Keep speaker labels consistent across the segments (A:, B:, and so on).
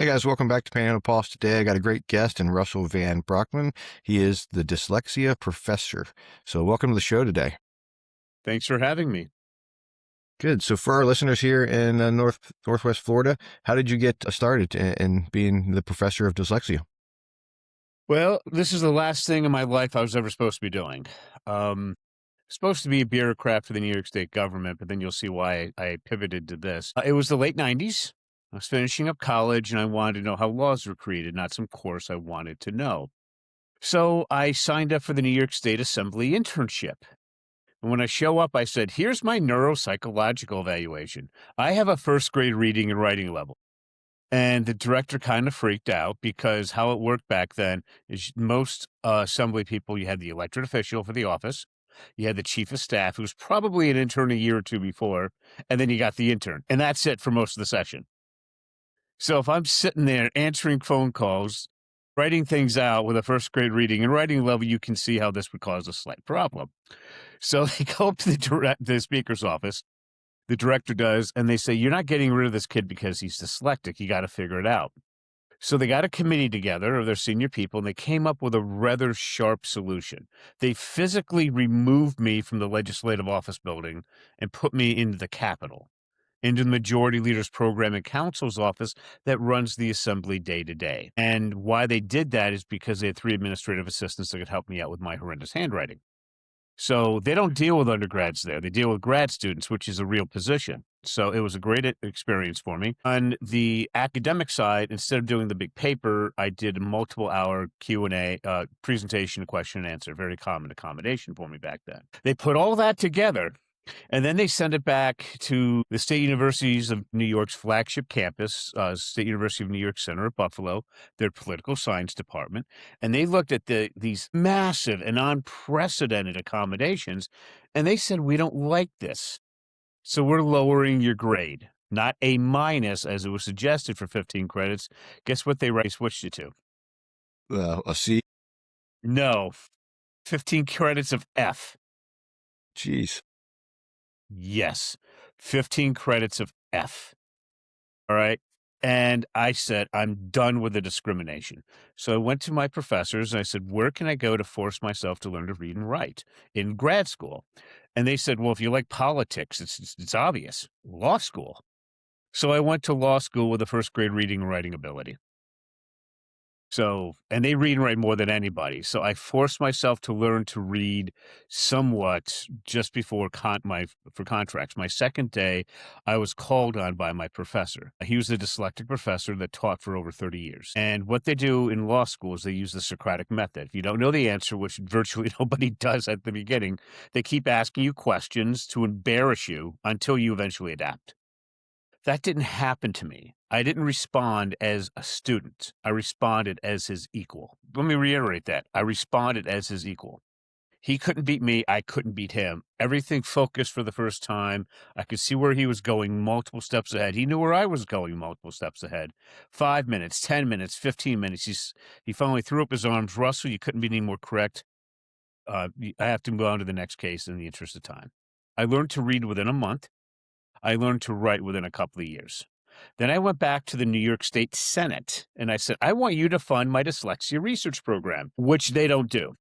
A: Hey guys, welcome back to Panhandle Pulse. Today I got a great guest in Russell Van Brocklen. He is the Dyslexia Professor. So welcome to the show today.
B: Thanks for having me.
A: Good. So for our listeners here in Northwest Florida, how did you get started in being the professor of dyslexia?
B: Well, this is the last thing in my life I was ever supposed to be doing. Supposed to be a bureaucrat for the New York State government, but then you'll see why I pivoted to this. It was the late 90s. I was finishing up college and I wanted to know how laws were created, not some course I wanted to know. So I signed up for the New York State Assembly internship. And when I show up, I said, here's my neuropsychological evaluation. I have a first grade reading and writing level. And the director kind of freaked out because how it worked back then is most assembly people, you had the elected official for the office, you had the chief of staff, who was probably an intern a year or two before, and then you got the intern. And that's it for most of the session. So if I'm sitting there answering phone calls, writing things out with a first grade reading and writing level, you can see how this would cause a slight problem. So they go up to the speaker's office. The director does, and they say, you're not getting rid of this kid because he's dyslexic. You got to figure it out. So they got a committee together of their senior people, and they came up with a rather sharp solution. They physically removed me from the legislative office building and put me into the Capitol, into the Majority Leaders Program and Council's office that runs the assembly day to day. And why they did that is because they had 3 administrative assistants that could help me out with my horrendous handwriting. So they don't deal with undergrads there. They deal with grad students, which is a real position. So it was a great experience for me. On the academic side, instead of doing the big paper, I did a multiple hour Q&A presentation, question and answer, very common accommodation for me back then. They put all that together and then they send it back to the State Universities of New York's flagship campus, State University of New York Center at Buffalo, their political science department. And they looked at these massive and unprecedented accommodations, and they said, we don't like this. So we're lowering your grade, not A minus, as it was suggested for 15 credits. Guess what they switched it to?
A: A C.
B: No, 15 credits of F.
A: Jeez.
B: Yes, 15 credits of F. All right. And I said, I'm done with the discrimination. So I went to my professors and I said, where can I go to force myself to learn to read and write in grad school? And they said, well, if you like politics, it's obvious, law school. So I went to law school with a first grade reading and writing ability. So, and they read and write more than anybody. So I forced myself to learn to read somewhat just before for contracts. My second day, I was called on by my professor. He was a dyslexic professor that taught for over 30 years. And what they do in law school is they use the Socratic method. If you don't know the answer, which virtually nobody does at the beginning, they keep asking you questions to embarrass you until you eventually adapt. That didn't happen to me. I didn't respond as a student. I responded as his equal. Let me reiterate that. I responded as his equal. He couldn't beat me. I couldn't beat him. Everything focused for the first time. I could see where he was going multiple steps ahead. He knew where I was going multiple steps ahead. 5 minutes, 10 minutes, 15 minutes. He finally threw up his arms. Russell, you couldn't be any more correct. I have to move on to the next case in the interest of time. I learned to read within a month. I learned to write within a couple of years. Then I went back to the New York State Senate and I said, I want you to fund my dyslexia research program, which they don't do.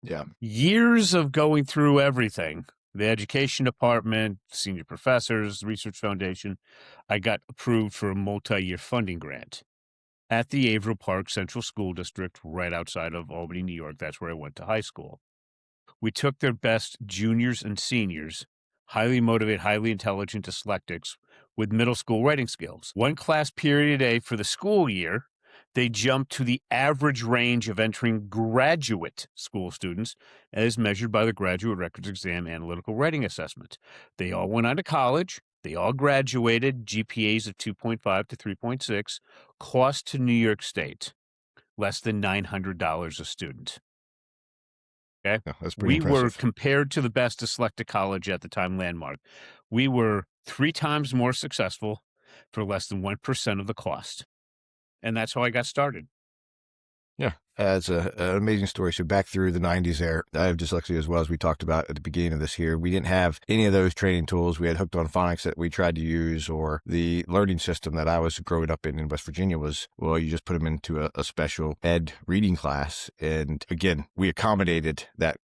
A: Yeah.
B: Years of going through everything, the education department, senior professors, research foundation, I got approved for a multi-year funding grant at the Averill Park Central School District right outside of Albany, New York. That's where I went to high school. We took their best juniors and seniors, highly motivated, highly intelligent dyslexics with middle school writing skills. One class period a day for the school year, they jumped to the average range of entering graduate school students as measured by the Graduate Records Exam Analytical Writing Assessment. They all went on to college. They all graduated, GPAs of 2.5 to 3.6, cost to New York State less than $900 a student. Okay.
A: Yeah, that's pretty
B: We were
A: impressive.
B: compared to the best dyslexic college at the time, Landmark. We were 3 times more successful for less than 1% of the cost. And that's how I got started.
A: Yeah, it's an amazing story. So back through the 90s there, I have dyslexia as well, as we talked about at the beginning of this here. We didn't have any of those training tools. We had hooked on phonics that we tried to use, or the learning system that I was growing up in West Virginia was, well, you just put them into a special ed reading class. And again, we accommodated that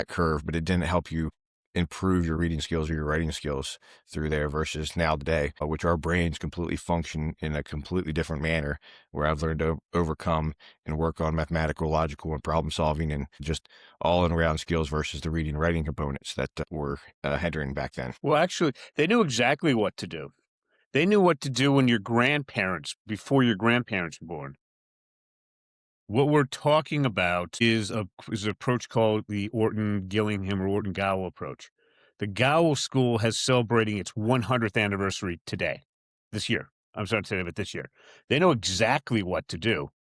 A: curve, but it didn't help you improve your reading skills or your writing skills through there versus now today, which our brains completely function in a completely different manner, where I've learned to overcome and work on mathematical, logical, and problem solving and just all in around skills versus the reading and writing components that were hindering back then.
B: Well, actually, they knew exactly what to do. They knew what to do when your grandparents, before your grandparents were born. What we're talking about is an approach called the Orton-Gillingham or Orton-Gowell approach. The Gowell School has celebrating its 100th anniversary this year. I'm sorry to say, but this year. They know exactly what to do.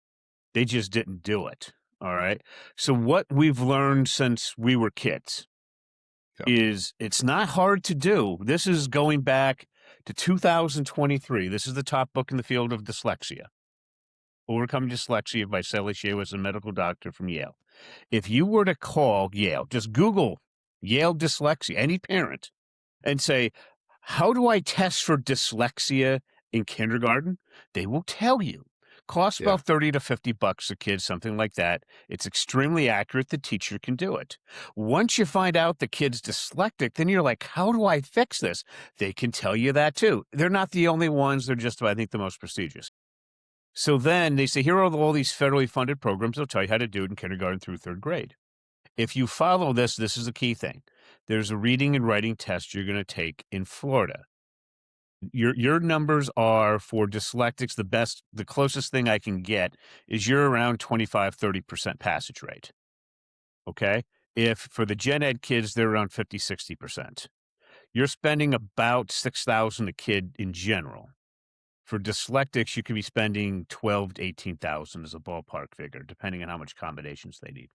B: They just didn't do it. All right. So what we've learned since we were kids is it's not hard to do. This is going back to 2023. This is the top book in the field of dyslexia. Overcoming Dyslexia by Sally Shea, was a medical doctor from Yale. If you were to call Yale, just Google Yale dyslexia, any parent, and say, how do I test for dyslexia in kindergarten? They will tell you. Costs about $30 to $50 a kid, something like that. It's extremely accurate. The teacher can do it. Once you find out the kid's dyslexic, then you're like, how do I fix this? They can tell you that too. They're not the only ones. They're just, I think, the most prestigious. So then they say, here are all these federally funded programs. They'll tell you how to do it in kindergarten through third grade. If you follow this, this is a key thing. There's a reading and writing test you're going to take in Florida. Your numbers are for dyslexics, the closest thing I can get is you're around 25, 30% passage rate. Okay. If for the gen ed kids, they're around 50, 60%. You're spending about $6,000 a kid in general. For dyslexics, you could be spending $12,000 to $18,000 as a ballpark figure, depending on how much accommodations they need.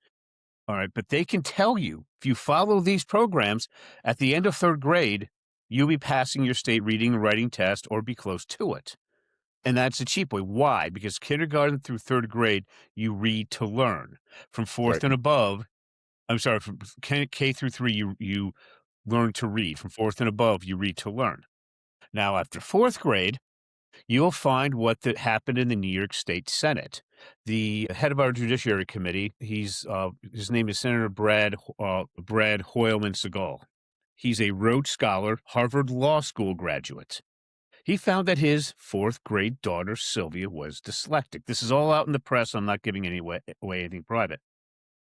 B: All right, but they can tell you, if you follow these programs, at the end of third grade, you'll be passing your state reading and writing test or be close to it. And that's a cheap way. Why? Because kindergarten through third grade, you read to learn. From fourth and above, from K through 3, you learn to read. From fourth and above, you read to learn. Now, after fourth grade, you'll find what happened in the New York State Senate. The head of our Judiciary Committee, his name is Senator Brad Hoylman Segal. He's a Rhodes Scholar, Harvard Law School graduate. He found that his fourth grade daughter, Sylvia, was dyslexic. This is all out in the press. I'm not giving away anything private.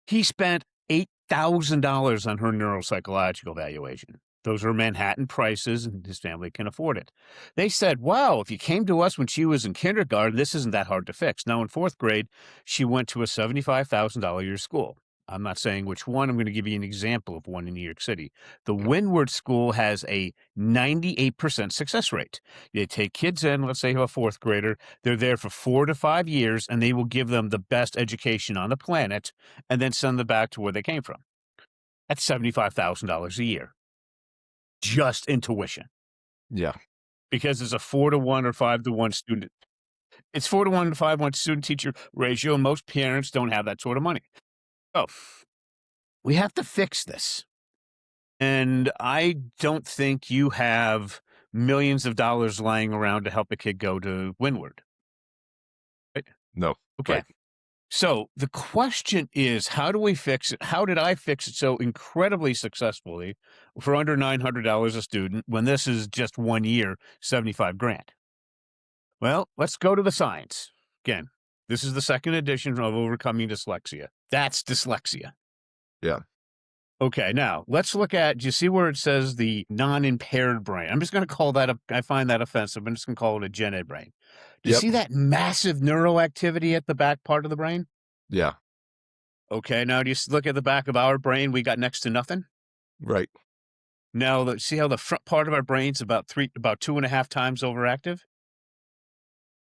B: He spent $8,000 on her neuropsychological evaluation. Those are Manhattan prices, and his family can afford it. They said, wow, if you came to us when she was in kindergarten, this isn't that hard to fix. Now, in fourth grade, she went to a $75,000 a year school. I'm not saying which one. I'm going to give you an example of one in New York City. The Windward School has a 98% success rate. They take kids in, let's say you have a fourth grader. They're there for 4 to 5 years, and they will give them the best education on the planet and then send them back to where they came from. That's $75,000 a year. Just in tuition.
A: Yeah.
B: Because it's a 4-to-1 or 5-to-1 student. It's 4-to-1 to 5-to-1 student-teacher ratio, and most parents don't have that sort of money. So we have to fix this. And I don't think you have millions of dollars lying around to help a kid go to Windward. Right?
A: No.
B: Okay. Right. So the question is, how do we fix it? How did I fix it so incredibly successfully for under $900 a student when this is just 1 year, $75,000? Well, let's go to the science. Again, this is the second edition of Overcoming Dyslexia. That's dyslexia.
A: Yeah.
B: Okay, now let's look at, do you see where it says the non-impaired brain? I'm just going to call that, I find that offensive. I'm just going to call it a gen ed brain. Do you see that massive neural activity at the back part of the brain?
A: Yeah.
B: Okay, now do you look at the back of our brain? We got next to nothing.
A: Right.
B: Now, see how the front part of our brain's about 2.5 times overactive?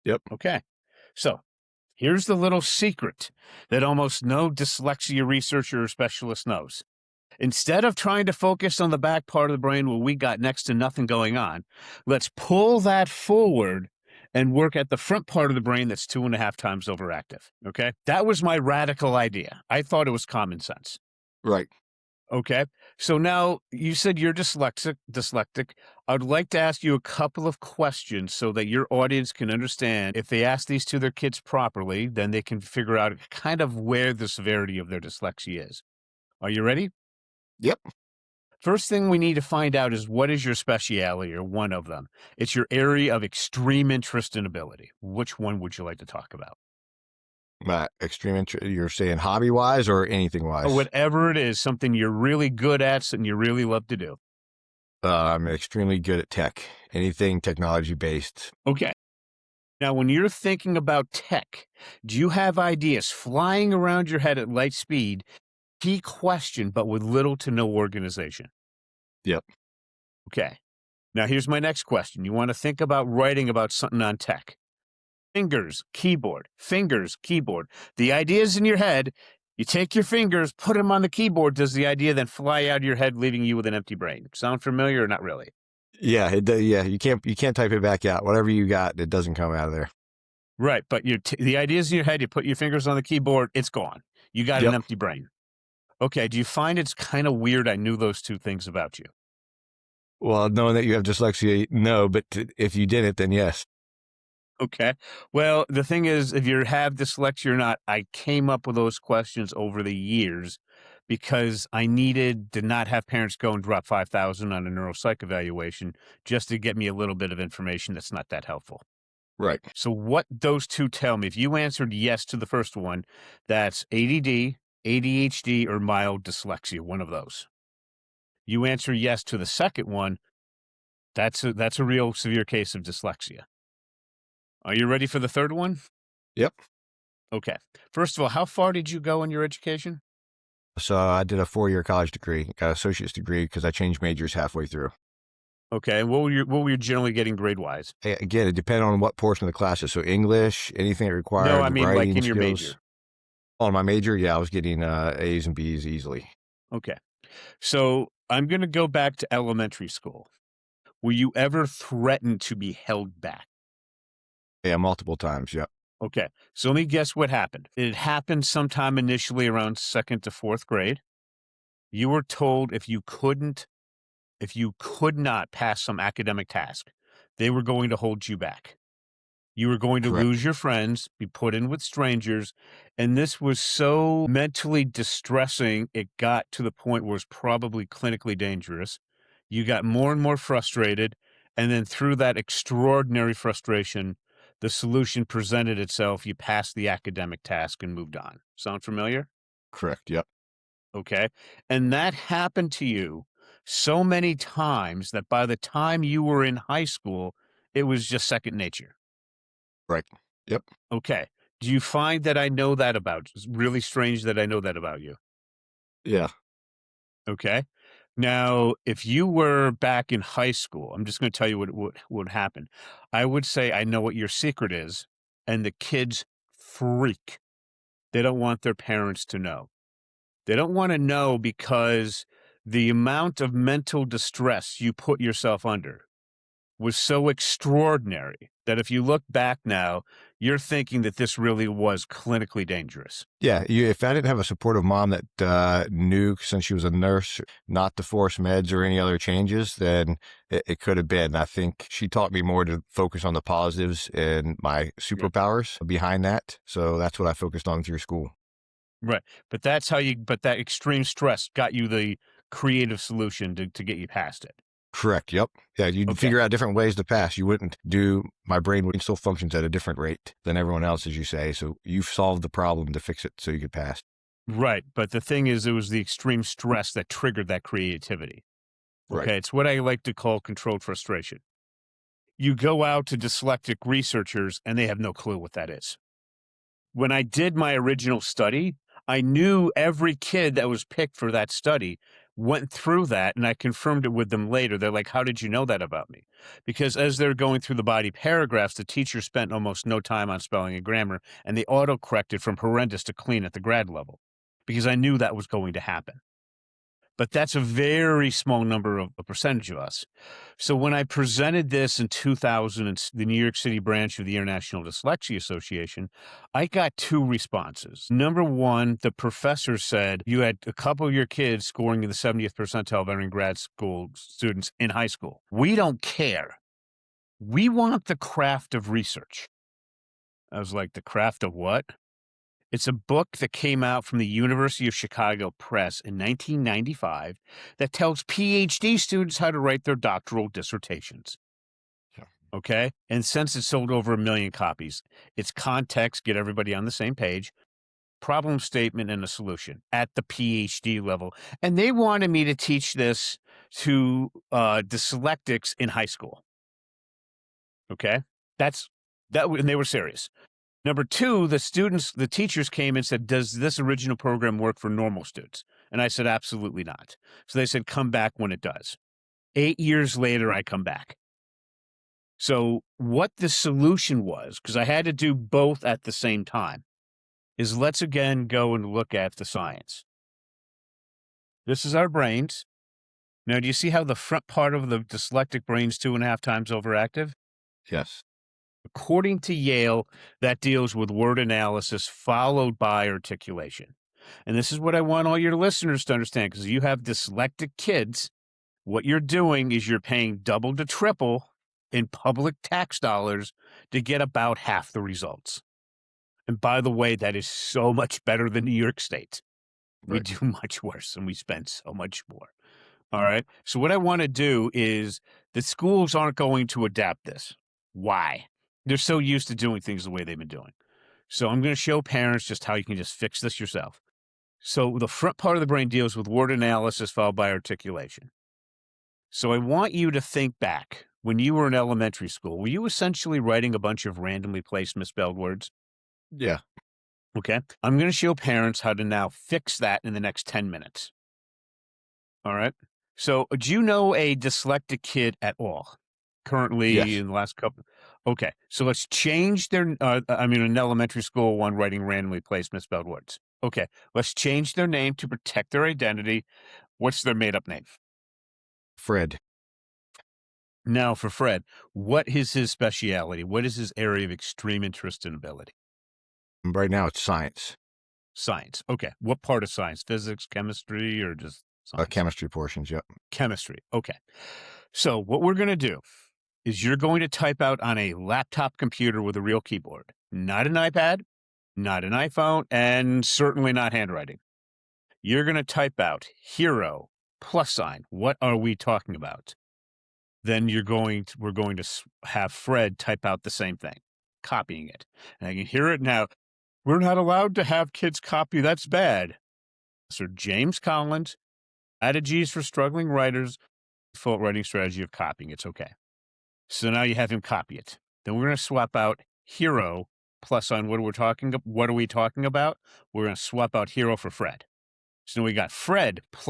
A: Yep.
B: Okay, so here's the little secret that almost no dyslexia researcher or specialist knows. Instead of trying to focus on the back part of the brain where we got next to nothing going on, let's pull that forward and work at the front part of the brain that's 2.5 times overactive. Okay. That was my radical idea. I thought it was common sense.
A: Right.
B: Okay. So now you said you're dyslexic. I'd like to ask you a couple of questions so that your audience can understand. If they ask these to their kids properly, then they can figure out kind of where the severity of their dyslexia is. Are you ready?
A: Yep.
B: First thing we need to find out is what is your speciality, or one of them. It's your area of extreme interest and ability. Which one would you like to talk about?
A: My extreme interest, you're saying hobby wise or anything
B: Or
A: wise?
B: whatever it is, something you're really good at, something you really love to do.
A: I'm extremely good at tech, anything technology based.
B: Okay. Now, when you're thinking about tech, do you have ideas flying around your head at light speed? Key question, but with little to no organization.
A: Yep.
B: Okay. Now, here's my next question. You want to think about writing about something on tech. Fingers, keyboard, fingers, keyboard. The idea's in your head. You take your fingers, put them on the keyboard. Does the idea then fly out of your head, leaving you with an empty brain? Sound familiar or not really?
A: Yeah. Yeah. You can't type it back out. Whatever you got, it doesn't come out of there.
B: Right. But the idea's in your head. You put your fingers on the keyboard. It's gone. You got an
A: Yep.
B: empty brain. Okay. Do you find it's kind of weird I knew those two things about you?
A: Well, knowing that you have dyslexia, no, but if you didn't, then yes.
B: Okay. Well, the thing is, if you have dyslexia or not, I came up with those questions over the years because I needed to not have parents go and drop 5,000 on a neuropsych evaluation just to get me a little bit of information that's not that helpful.
A: Right.
B: So what those two tell me, if you answered yes to the first one, that's ADD, ADHD, or mild dyslexia, one of those. You answer yes to the second one, that's a real severe case of dyslexia. Are you ready for the third one?
A: Yep.
B: Okay. First of all, how far did you go in your education?
A: So I did a 4-year college degree, got an associate's degree because I changed majors halfway through.
B: Okay. And what were you generally getting grade wise?
A: Again, it depended on what portion of the classes. So English, anything that
B: No, I
A: required
B: mean like
A: writing
B: in your
A: skills.
B: major.
A: On my major, yeah, I was getting A's and B's easily.
B: Okay. So I'm going to go back to elementary school. Were you ever threatened to be held back?
A: Yeah, multiple times. Yep.
B: Okay. So let me guess what happened. It happened sometime initially around 2nd to 4th grade. You were told if you could not pass some academic task, they were going to hold you back. You were going to
A: Correct.
B: lose your friends, be put in with strangers, and this was so mentally distressing, it got to the point where it's probably clinically dangerous. You got more and more frustrated, and then through that extraordinary frustration, the solution presented itself. You passed the academic task and moved on. Sound familiar?
A: Correct. Yep.
B: Okay. And that happened to you so many times that by the time you were in high school, it was just second nature.
A: Right. Yep.
B: Okay. Do you find that I know that about you? It's really strange that I know that about you.
A: Yeah.
B: Okay. Now, if you were back in high school, I'm just going to tell you what would happen. I would say I know what your secret is, and the kids freak. They don't want their parents to know. They don't want to know because the amount of mental distress you put yourself under was so extraordinary that if you look back now, you're thinking that this really was clinically dangerous.
A: Yeah. If I didn't have a supportive mom that knew, since she was a nurse, not to force meds or any other changes, then it could have been. I think she taught me more to focus on the positives and my
B: Yeah.
A: superpowers behind that. So that's what I focused on through school.
B: Right. But that extreme stress got you the creative solution to get you past it.
A: Correct. Yep. Yeah. You'd
B: Okay.
A: figure out different ways to pass. You wouldn't do, my brain would still functions at a different rate than everyone else, as you say. So you've solved the problem to fix it so you could pass.
B: Right. But the thing is, it was the extreme stress that triggered that creativity.
A: Right.
B: Okay. It's what I like to call controlled frustration. You go out to dyslexic researchers and they have no clue what that is. When I did my original study, I knew every kid that was picked for that study went through that, and I confirmed it with them later. They're like, how did you know that about me? Because as they're going through the body paragraphs, the teacher spent almost no time on spelling and grammar, and they auto-corrected from horrendous to clean at the grad level because I knew that was going to happen. but that's a very small number of a percentage of us. So when I presented this in 2000 in the New York City branch of the International Dyslexia Association, I got two responses. Number one, the professor said you had a couple of your kids scoring in the 70th percentile of entering grad school students in high school. We don't care. We want the craft of research. I was like, the craft of what? It's a book that came out from the University of Chicago Press in 1995 that tells PhD students how to write their doctoral dissertations.
A: Yeah.
B: Okay? And since it sold over 1 million copies, its context, get everybody on the same page, problem statement, and a solution at the PhD level. And they wanted me to teach this to dyslexics in high school. Okay? And they were serious. Number two, the teachers came and said, does this original program work for normal students? And I said, absolutely not. So they said, come back when it does. 8 years later, I come back. So what the solution was, because I had to do both at the same time, is let's again go and look at the science. This is our brains. Now, do you see how the front part of the dyslexic brain's 2.5 times overactive?
A: Yes.
B: According to Yale, that deals with word analysis followed by articulation. And this is what I want all your listeners to understand, because you have dyslexic kids. What you're doing is you're paying double to triple in public tax dollars to get about half the results. And by the way, that is so much better than New York State. We
A: Right.
B: do much worse and we spend so much more. All right. So what I want to do is the schools aren't going to adapt this. Why? They're so used to doing things the way they've been doing. So I'm going to show parents just how you can just fix this yourself. So the front part of the brain deals with word analysis followed by articulation. So I want you to think back when you were in elementary school. Were you essentially writing a bunch of randomly placed misspelled words?
A: Yeah.
B: Okay. I'm going to show parents how to now fix that in the next 10 minutes. All right. So do you know a dyslexic kid at all? Currently
A: Yes.
B: in the last couple. Okay. So let's change an elementary school one writing randomly placed misspelled words. Okay. Let's change their name to protect their identity. What's their made up name?
A: Fred.
B: Now for Fred, what is his speciality? What is his area of extreme interest and ability?
A: Right now it's science.
B: Science. Okay. What part of science? Physics, chemistry, or just science?
A: Chemistry portions. Yep.
B: Chemistry. Okay. So what we're going to do is you're going to type out on a laptop computer with a real keyboard, not an iPad, not an iPhone, and certainly not handwriting. You're going to type out hero +. What are we talking about? Then we're going to have Fred type out the same thing, copying it. And I can hear it now. We're not allowed to have kids copy. That's bad. Sir James Collins, Strategies for Struggling Writers, Default Writing Strategy of Copying. It's okay. So now you have him copy it. Then we're going to swap out hero + what are we talking about? We're going to swap out hero for Fred. So now we got Fred +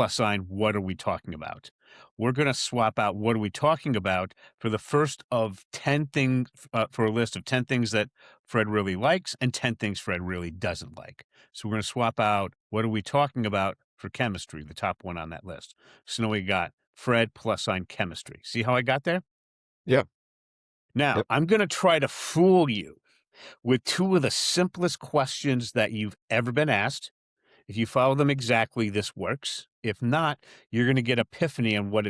B: what are we talking about? We're going to swap out what are we talking about for the first of 10 things, for a list of 10 things that Fred really likes and 10 things Fred really doesn't like. So we're going to swap out what are we talking about for chemistry, the top one on that list. So now we got Fred + chemistry. See how I got there?
A: Yep.
B: Now,
A: Yep.
B: I'm going to try to fool you with two of the simplest questions that you've ever been asked. If you follow them exactly, this works. If not, you're going to get epiphany on what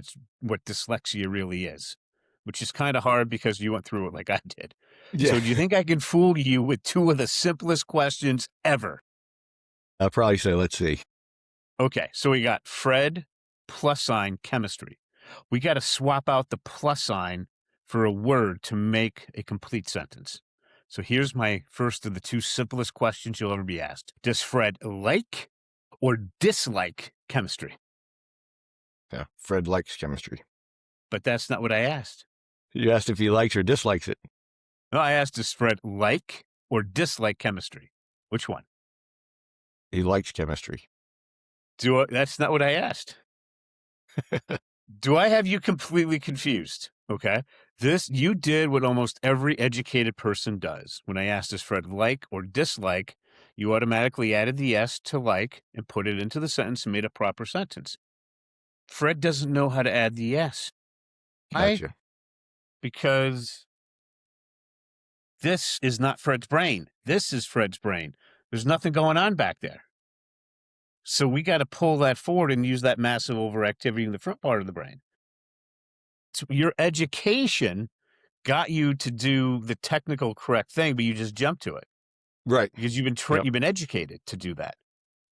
B: dyslexia really is, which is kind of hard because you went through it like I did.
A: Yeah.
B: So do you think I can fool you with two of the simplest questions ever?
A: I'll probably say, let's see.
B: Okay, so we got Fred + chemistry. We got to swap out the + for a word to make a complete sentence. So here's my first of the two simplest questions you'll ever be asked. Does Fred like or dislike chemistry?
A: Yeah. Fred likes chemistry.
B: But that's not what I asked.
A: You asked if he likes or dislikes it.
B: No, I asked, does Fred like or dislike chemistry? Which one?
A: He likes chemistry.
B: That's not what I asked. Do I have you completely confused? Okay. You did what almost every educated person does. When I asked, does Fred like or dislike, you automatically added the S to like and put it into the sentence and made a proper sentence. Fred doesn't know how to add the S. Why?
A: Gotcha.
B: Because this is not Fred's brain. This is Fred's brain. There's nothing going on back there. So we got to pull that forward and use that massive overactivity in the front part of the brain. So your education got you to do the technical correct thing, but you just jumped to it
A: Right.
B: because you've been
A: Yep.
B: you've been educated to do that.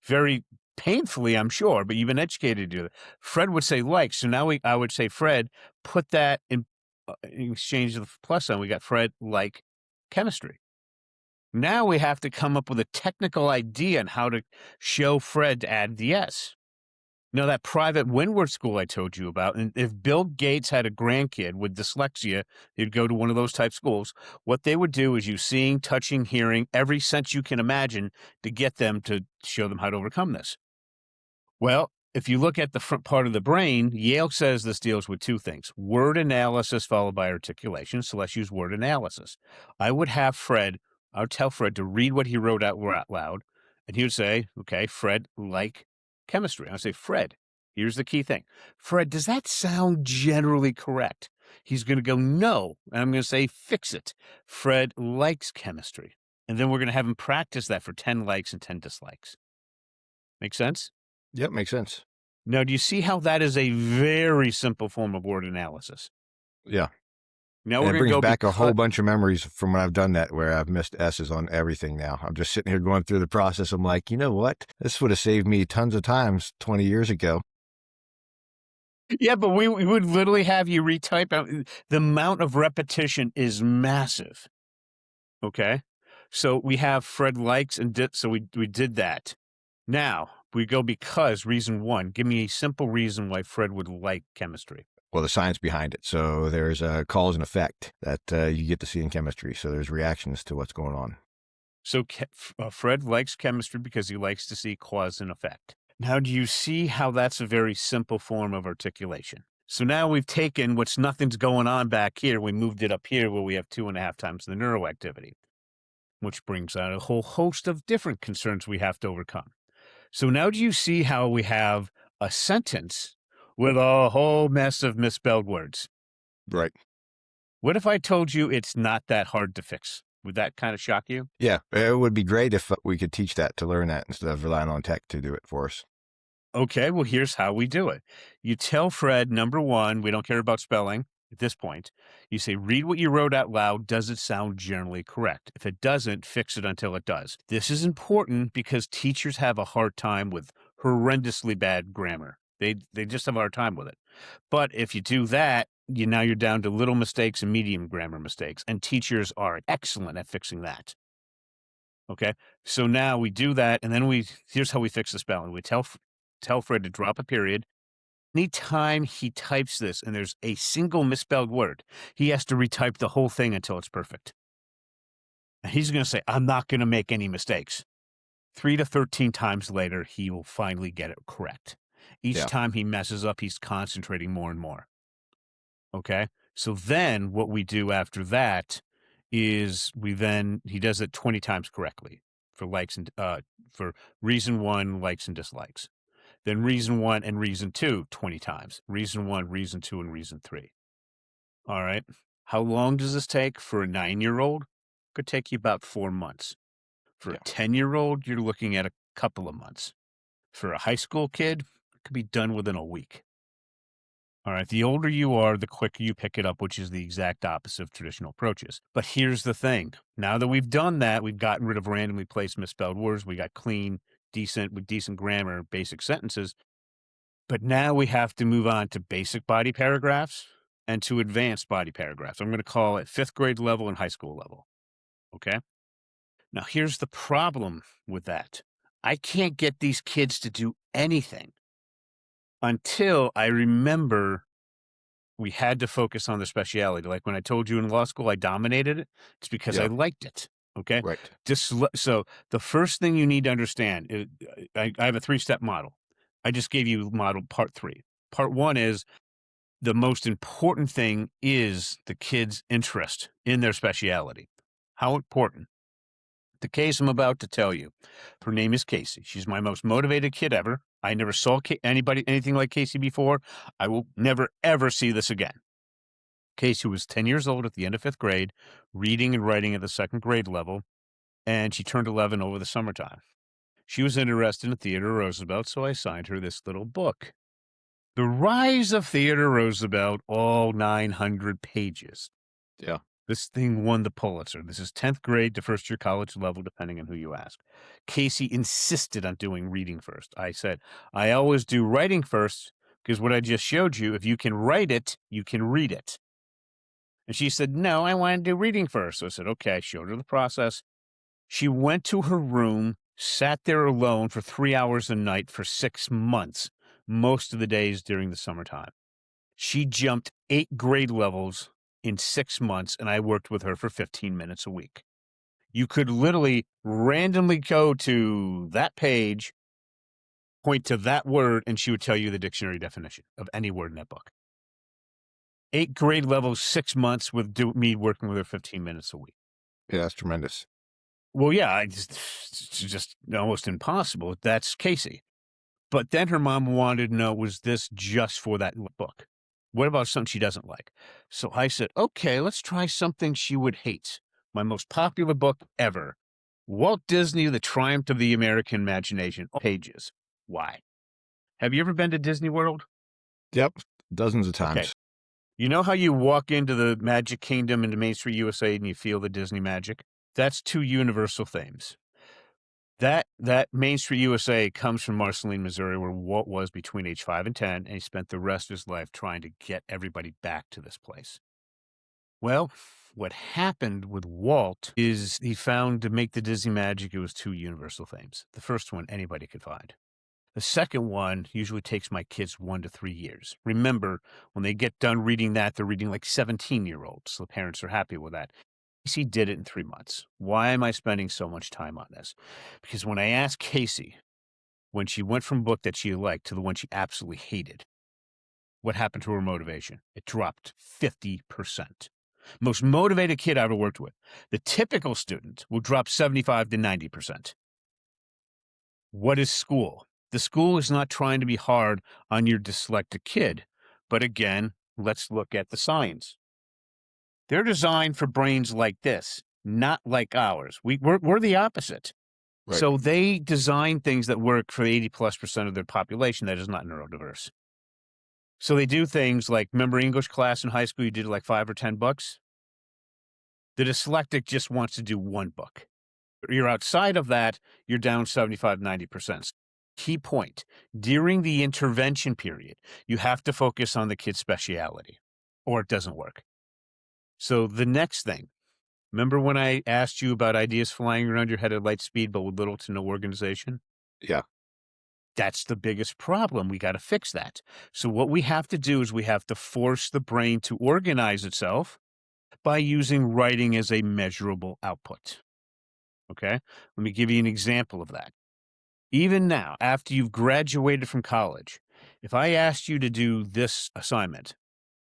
B: Very painfully, I'm sure, but you've been educated to do that. Fred would say like, so now I would say, Fred, put that in exchange of the plus sign. We got Fred like chemistry. Now we have to come up with a technical idea on how to show Fred to add the S. Now, that private Windward school I told you about, and if Bill Gates had a grandkid with dyslexia, he'd go to one of those type schools. What they would do is use seeing, touching, hearing, every sense you can imagine to get them to show them how to overcome this. Well, if you look at the front part of the brain, Yale says this deals with two things: word analysis followed by articulation. So let's use word analysis. I would tell Fred to read what he wrote out loud, and he would say, okay, Fred, like chemistry. I'll say, Fred, here's the key thing. Fred, does that sound generally correct? He's going to go, no. And I'm going to say, fix it. Fred likes chemistry. And then we're going to have him practice that for 10 likes and 10 dislikes. Make sense?
A: Yep, makes sense.
B: Now, do you see how that is a very simple form of word analysis?
A: Yeah.
B: Now
A: And
B: we're
A: it
B: going to
A: brings
B: go
A: back a whole bunch of memories from when I've done that, where I've missed S's on everything now. I'm just sitting here going through the process. I'm like, you know what? This would have saved me tons of times 20 years ago.
B: Yeah, but we would literally have you retype out. The amount of repetition is massive. Okay? So we have Fred likes so we did that. Now we go because reason one. Give me a simple reason why Fred would like chemistry.
A: Well, the science behind it. So there's a cause and effect that you get to see in chemistry. So there's reactions to what's going on.
B: So Fred likes chemistry because he likes to see cause and effect. Now, do you see how that's a very simple form of articulation? So now we've taken what's nothing's going on back here. We moved it up here where we have 2.5 times the neuroactivity, which brings out a whole host of different concerns we have to overcome. So now do you see how we have a sentence with a whole mess of misspelled words?
A: Right.
B: What if I told you it's not that hard to fix? Would that kind of shock you?
A: Yeah. It would be great if we could teach that, to learn that instead of relying on tech to do it for us.
B: Okay, well, here's how we do it. You tell Fred, number one, we don't care about spelling at this point. You say, read what you wrote out loud. Does it sound generally correct? If it doesn't, fix it until it does. This is important because teachers have a hard time with horrendously bad grammar. They just have a hard time with it. But if you do that, now you're down to little mistakes and medium grammar mistakes, and teachers are excellent at fixing that. Okay, so now we do that, and then here's how we fix the spelling. We tell Fred to drop a period. Anytime he types this and there's a single misspelled word, he has to retype the whole thing until it's perfect. And he's going to say, I'm not going to make any mistakes. 3 to 13 times later, he will finally get it correct. Each time he messes up, he's concentrating more and more. Okay? So then what we do after that is he does it 20 times correctly for likes and for reason one, likes and dislikes. Then reason one and reason two 20 times. Reason one, reason two, and reason three. All right. How long does this take for a 9-year-old? Could take you about 4 months. For a 10-year-old, you're looking at a couple of months. For a high school kid, it could be done within a week. All right. The older you are, the quicker you pick it up, which is the exact opposite of traditional approaches. But here's the thing. Now that we've done that, we've gotten rid of randomly placed misspelled words. We got clean, with decent grammar, basic sentences. But now we have to move on to basic body paragraphs and to advanced body paragraphs. I'm going to call it 5th grade level and high school level. Okay? Now, here's the problem with that. I can't get these kids to do anything until I remember we had to focus on their speciality. Like when I told you in law school I dominated it, it's because I liked it. Okay?
A: Right.
B: So the first thing you need to understand, I have a 3-step model. I just gave you model part 3. Part 1 is the most important thing is the kid's interest in their speciality. How important? The case I'm about to tell you, her name is Casey. She's my most motivated kid ever. I never saw anything like Casey before. I will never, ever see this again. Casey was 10 years old at the end of 5th grade, reading and writing at the 2nd grade level, and she turned 11 over the summertime. She was interested in Theodore Roosevelt, so I assigned her this little book. The Rise of Theodore Roosevelt, all 900 pages.
A: Yeah.
B: This thing won the Pulitzer. This is 10th grade to first-year college level, depending on who you ask. Casey insisted on doing reading first. I said, I always do writing first, because what I just showed you, if you can write it, you can read it. And she said, no, I want to do reading first. So I said, okay. I showed her the process. She went to her room, sat there alone for 3 hours a night for 6 months, most of the days during the summertime. She jumped 8 grade levels in 6 months, and I worked with her for 15 minutes a week. You could literally randomly go to that page, point to that word, and she would tell you the dictionary definition of any word in that book. 8 grade levels, 6 months with me working with her 15 minutes a week.
A: Yeah, that's tremendous.
B: Well, yeah, it's just almost impossible. That's Casey. But then her mom wanted to know, was this just for that book? What about something she doesn't like? So I said, okay, let's try something she would hate. My most popular book ever, Walt Disney, The Triumph of the American Imagination. Pages. Why? Have you ever been to Disney World?
A: Yep. Dozens of times.
B: Okay. You know how you walk into the Magic Kingdom into Main Street, USA, and you feel the Disney magic? That's 2 universal themes. That Main Street, USA comes from Marceline, Missouri, where Walt was between age 5 and 10, and he spent the rest of his life trying to get everybody back to this place. Well, what happened with Walt is he found to make the Disney magic, it was 2 universal themes. The first one, anybody could find. The second one usually takes my kids 1 to 3 years. Remember, when they get done reading that, they're reading like 17-year-olds, so the parents are happy with that. Casey did it in 3 months. Why am I spending so much time on this? Because when I asked Casey, when she went from a book that she liked to the one she absolutely hated, what happened to her motivation? It dropped 50%. Most motivated kid I ever worked with. The typical student will drop 75 to 90%. What is school? The school is not trying to be hard on your dyslexic kid. But again, let's look at the science. They're designed for brains like this, not like ours. We're the opposite.
A: Right.
B: So they design things that work for 80+% of their population that is not neurodiverse. So they do things like, remember English class in high school, you did like 5 or 10 books? The dyslexic just wants to do 1 book. You're outside of that, you're down 75, 90%. Key point, during the intervention period, you have to focus on the kid's speciality, or it doesn't work. So the next thing, remember when I asked you about ideas flying around your head at light speed, but with little to no organization?
A: Yeah.
B: That's the biggest problem. We got to fix that. So what we have to do is we have to force the brain to organize itself by using writing as a measurable output. Okay? Let me give you an example of that. Even now, after you've graduated from college, if I asked you to do this assignment,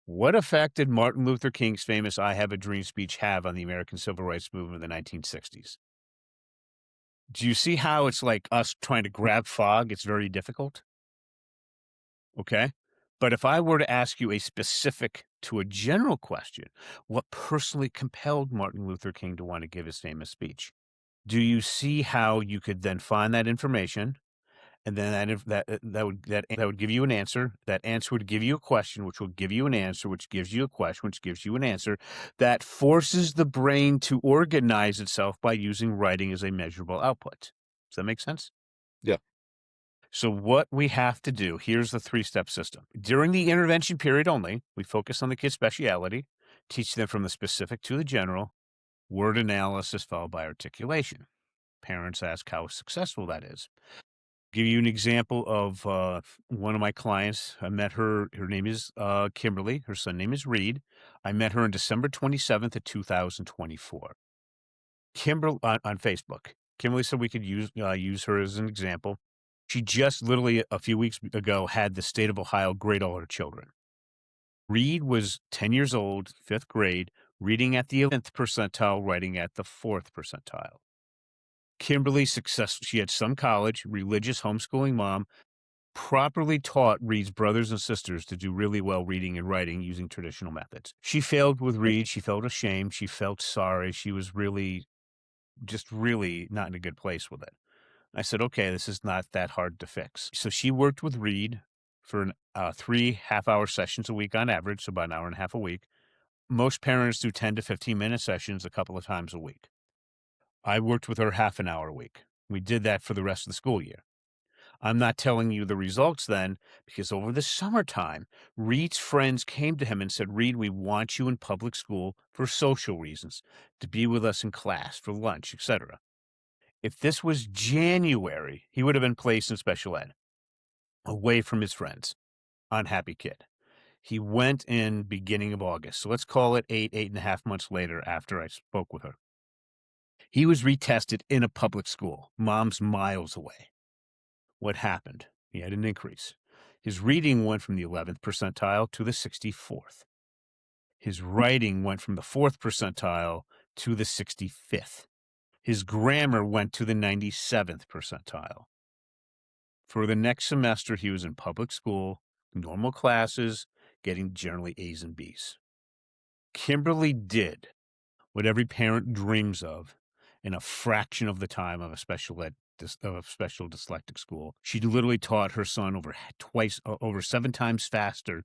B: what effect did Martin Luther King's famous I Have a Dream speech have on the American Civil Rights Movement of the 1960s? Do you see how it's like us trying to grab fog? It's very difficult. Okay? But if I were to ask you a specific to a general question, what personally compelled Martin Luther King to want to give his famous speech? Do you see how you could then find that information? And then that would give you an answer. That answer would give you a question, which will give you an answer, which gives you a question, which gives you an answer. That forces the brain to organize itself by using writing as a measurable output. Does that make sense?
A: Yeah.
B: So what we have to do, here's the 3-step system. During the intervention period only, we focus on the kid's speciality, teach them from the specific to the general, word analysis followed by articulation. Parents ask how successful that is. Give you an example of one of my clients. I met her. Her name is Kimberly. Her son name is Reed. I met her on December 27th of 2024. Kimberly on Facebook. Kimberly said we could use her as an example. She just literally a few weeks ago had the state of Ohio grade all her children. Reed was 10 years old, 5th grade, reading at the 11th percentile, writing at the 4th percentile. Kimberly successful. She had some college, religious homeschooling mom. properly taught Reed's brothers and sisters to do really well reading and writing using traditional methods. She failed with Reed. She felt ashamed. She felt sorry. She was really, just really not in a good place with it. I said, okay, this is not that hard to fix. So she worked with Reed for 3 half-hour sessions a week on average, so about an hour and a half a week. Most parents do 10 to 15-minute sessions a couple of times a week. I worked with her half an hour a week. We did that for the rest of the school year. I'm not telling you the results then, because over the summertime, Reed's friends came to him and said, Reed, we want you in public school for social reasons, to be with us in class, for lunch, etc. If this was January, he would have been placed in special ed, away from his friends. Unhappy kid. He went in beginning of August. So let's call it 8.5 months later after I spoke with her. He was retested in a public school. Mom's miles away. What happened? He had an increase. His reading went from the 11th percentile to the 64th. His writing went from the 4th percentile to the 65th. His grammar went to the 97th percentile. For the next semester, he was in public school, normal classes, getting generally A's and B's. Kimberly did what every parent dreams of in a fraction of the time of a special dyslexic school. She literally taught her son over 7 times faster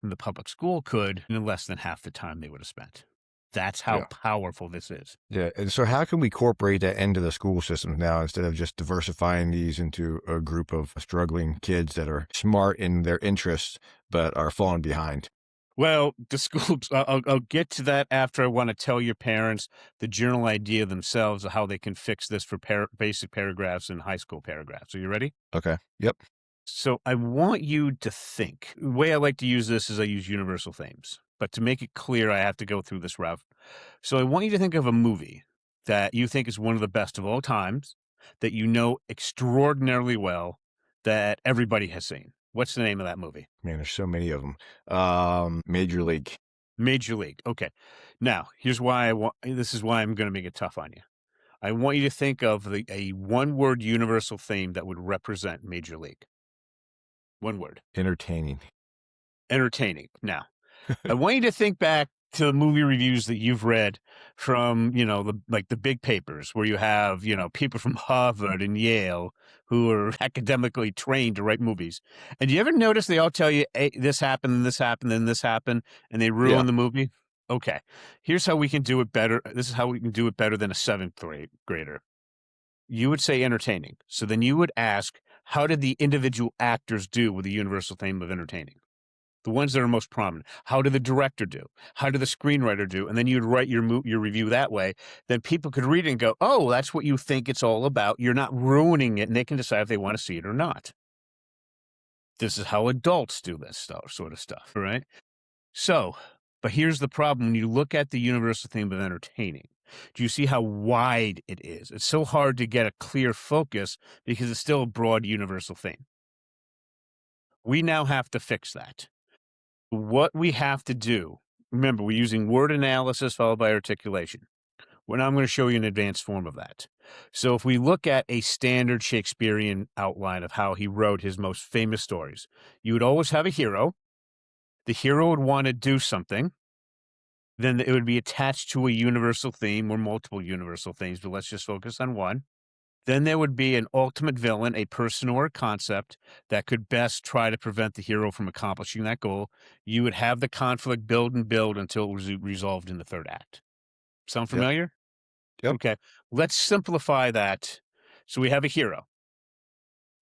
B: than the public school could in less than half the time they would have spent. That's how powerful this is.
A: Yeah. And so how can we incorporate that into the school systems now instead of just diversifying these into a group of struggling kids that are smart in their interests but are falling behind?
B: Well, the schools, I'll get to that after I want to tell your parents the general idea themselves of how they can fix this for basic paragraphs and high school paragraphs. Are you ready?
A: Okay. Yep.
B: So I want you to think. The way I like to use this is I use universal themes. But to make it clear, I have to go through this route. So I want you to think of a movie that you think is one of the best of all times, that you know extraordinarily well, that everybody has seen. What's the name of that movie?
A: Man, there's so many of them. Major League.
B: Major League. Okay. Now, here's why this is why I'm going to make it tough on you. I want you to think of a one-word universal theme that would represent Major League. One word.
A: Entertaining.
B: Entertaining. Now, I want you to think back to the movie reviews that you've read from, the big papers where you have, people from Harvard and Yale who are academically trained to write movies. And do you ever notice they all tell you, hey, this happened, and this happened, and this happened, and they ruin the movie? Okay. Here's how we can do it better. This is how we can do it better than a 7th grader. You would say entertaining. So then you would ask, how did the individual actors do with the universal theme of entertaining? The ones that are most prominent. How did the director do? How did the screenwriter do? And then you'd write your review that way. Then people could read it and go, oh, that's what you think it's all about. You're not ruining it, and they can decide if they want to see it or not. This is how adults do this sort of stuff, right? So, but here's the problem. When you look at the universal theme of entertaining, do you see how wide it is? It's so hard to get a clear focus because it's still a broad universal theme. We now have to fix that. What we have to do, remember, we're using word analysis followed by articulation. Well, now I'm going to show you an advanced form of that. So if we look at a standard Shakespearean outline of how he wrote his most famous stories, you would always have a hero. The hero would want to do something. Then it would be attached to a universal theme or multiple universal themes, but let's just focus on one. Then there would be an ultimate villain, a person or a concept that could best try to prevent the hero from accomplishing that goal. You would have the conflict build and build until it was resolved in the 3rd act. Sound familiar?
A: Yep.
B: Okay. Let's simplify that. So we have a hero.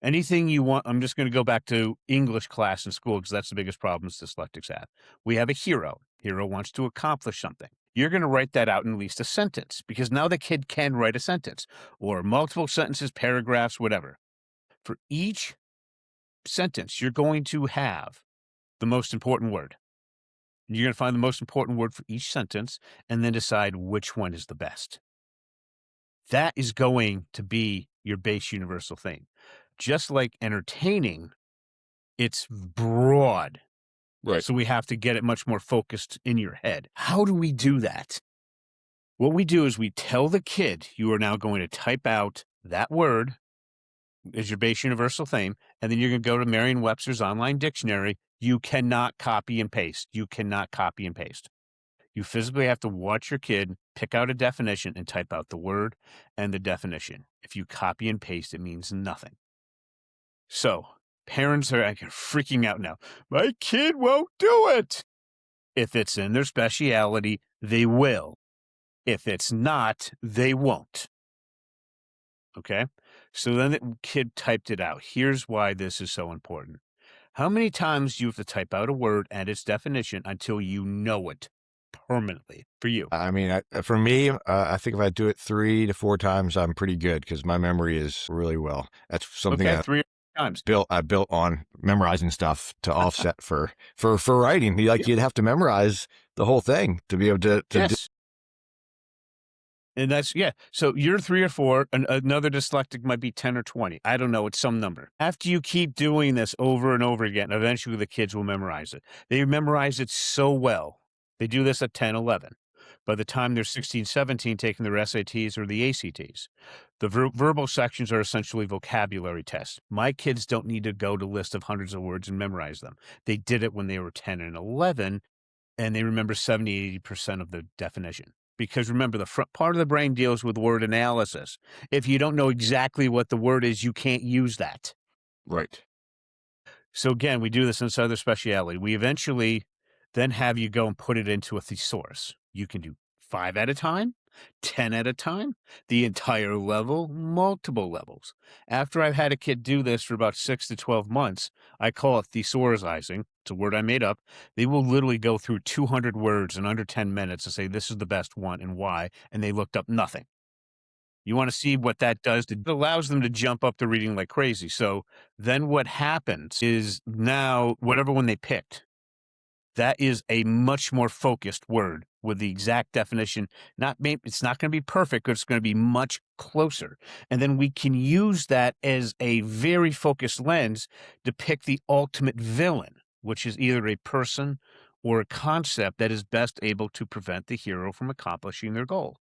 B: Anything you want, I'm just going to go back to English class in school because that's the biggest problem dyslexics have. We have a hero. Hero wants to accomplish something. You're going to write that out in at least a sentence because now the kid can write a sentence or multiple sentences, paragraphs, whatever. For each sentence, you're going to have the most important word. You're going to find the most important word for each sentence and then decide which one is the best. That is going to be your base universal theme. Just like entertaining, it's broad.
A: Right.
B: So we have to get it much more focused in your head. How do we do that? What we do is we tell the kid, you are now going to type out that word is your base universal theme, and then you're going to go to Merriam-Webster's online dictionary. You cannot copy and paste. You cannot copy and paste. You physically have to watch your kid pick out a definition and type out the word and the definition. If you copy and paste, it means nothing. So parents are freaking out now. My kid won't do it. If it's in their speciality, they will. If it's not, they won't. Okay? So then the kid typed it out. Here's why this is so important. How many times do you have to type out a word and its definition until you know it permanently for you?
A: I mean, for me, I think if I do it 3 to 4 times, I'm pretty good because my memory is really well. That's something
B: Okay, 3 times.
A: I built on memorizing stuff to offset for writing. You'd have to memorize the whole thing to be able to
B: Yes. And that's, yeah. So you're 3 or 4, another dyslexic might be 10 or 20. I don't know. It's some number. After you keep doing this over and over again, eventually the kids will memorize it. They memorize it so well. They do this at 10, 11. By the time they're 16, 17, taking their SATs or the ACTs. The verbal sections are essentially vocabulary tests. My kids don't need to go to a list of hundreds of words and memorize them. They did it when they were 10 and 11, and they remember 70, 80% of the definition. Because remember, the front part of the brain deals with word analysis. If you don't know exactly what the word is, you can't use that.
A: Right.
B: So again, we do this inside their speciality. We eventually then have you go and put it into a thesaurus. You can do 5 at a time, 10 at a time, the entire level, multiple levels. After I've had a kid do this for about 6 to 12 months, I call it thesaurizing. It's a word I made up. They will literally go through 200 words in under 10 minutes and say, this is the best one and why, and they looked up nothing. You want to see what that does? It allows them to jump up to reading like crazy. So then what happens is now whatever one they picked, that is a much more focused word with the exact definition. It's not going to be perfect, but it's going to be much closer. And then we can use that as a very focused lens to pick the ultimate villain, which is either a person or a concept that is best able to prevent the hero from accomplishing their goal.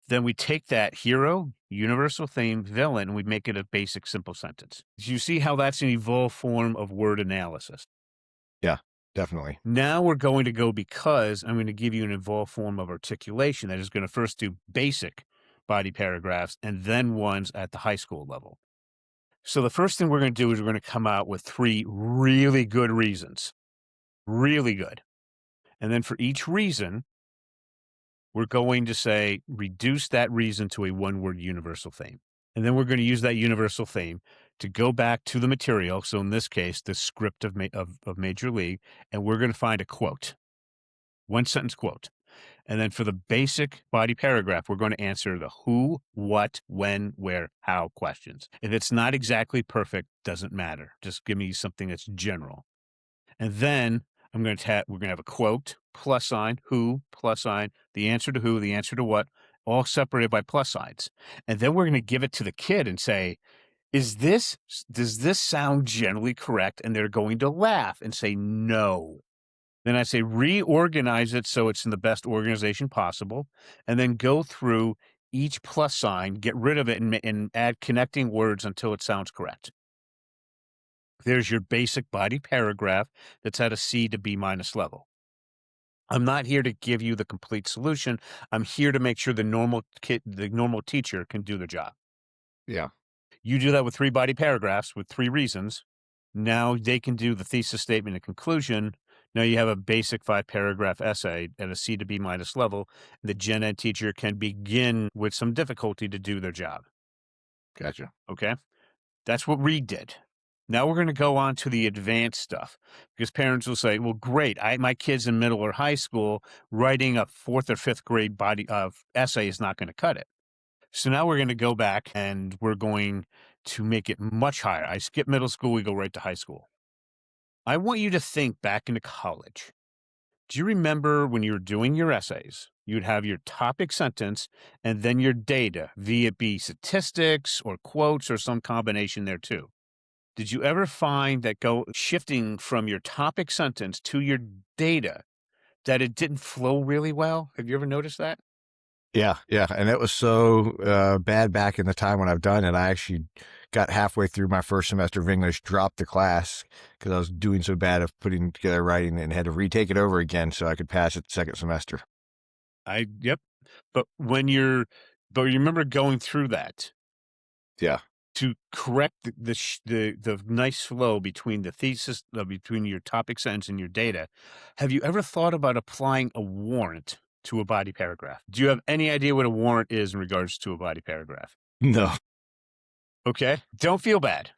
B: Then we take that hero, universal theme, villain, and we make it a basic, simple sentence. Do you see how that's an evolved form of word analysis?
A: Yeah, definitely.
B: Now we're going to go, because I'm going to give you an evolved form of articulation that is going to first do basic body paragraphs and then ones at the high school level. So the first thing we're going to do is we're going to come out with 3 really good reasons. Really good. And then for each reason, we're going to say, reduce that reason to a 1-word universal theme. And then we're going to use that universal theme to go back to the material. So in this case, the script of Major League, and we're going to find a quote, 1-sentence quote. And then for the basic body paragraph, we're going to answer the who, what, when, where, how questions. If it's not exactly perfect, doesn't matter. Just give me something that's general. And then we're going to have a quote, plus sign, who, plus sign, the answer to who, the answer to what, all separated by plus signs. And then we're going to give it to the kid and say, does this sound generally correct? And they're going to laugh and say, no. Then I say, reorganize it so it's in the best organization possible, and then go through each plus sign, get rid of it, and add connecting words until it sounds correct. There's your basic body paragraph that's at a C to B- level. I'm not here to give you the complete solution. I'm here to make sure the normal teacher can do their job.
A: Yeah.
B: You do that with 3 body paragraphs with 3 reasons. Now they can do the thesis statement and conclusion. Now you have a basic 5-paragraph essay at a C to B- level. The gen ed teacher can begin with some difficulty to do their job.
A: Gotcha.
B: Okay? That's what Reed did. Now we're going to go on to the advanced stuff, because parents will say, well, great, my kid's in middle or high school, writing a 4th or 5th grade body of essay is not going to cut it. So now we're going to go back and we're going to make it much higher. I skip middle school, we go right to high school. I want you to think back into college. Do you remember when you were doing your essays, you'd have your topic sentence and then your data, be it be statistics or quotes or some combination there too? Did you ever find that shifting from your topic sentence to your data, that it didn't flow really well? Have you ever noticed that?
A: Yeah, yeah, and it was so bad back in the time when I've done it. I actually got halfway through my first semester of English, dropped the class because I was doing so bad of putting together writing, and had to retake it over again so I could pass it the second semester.
B: Yep. But but you remember going through that
A: Yeah.
B: to correct the nice flow between the thesis, between your topic sentence and your data. Have you ever thought about applying a warrant to a body paragraph? Do you have any idea what a warrant is in regards to a body paragraph?
A: No.
B: Okay. Don't feel bad.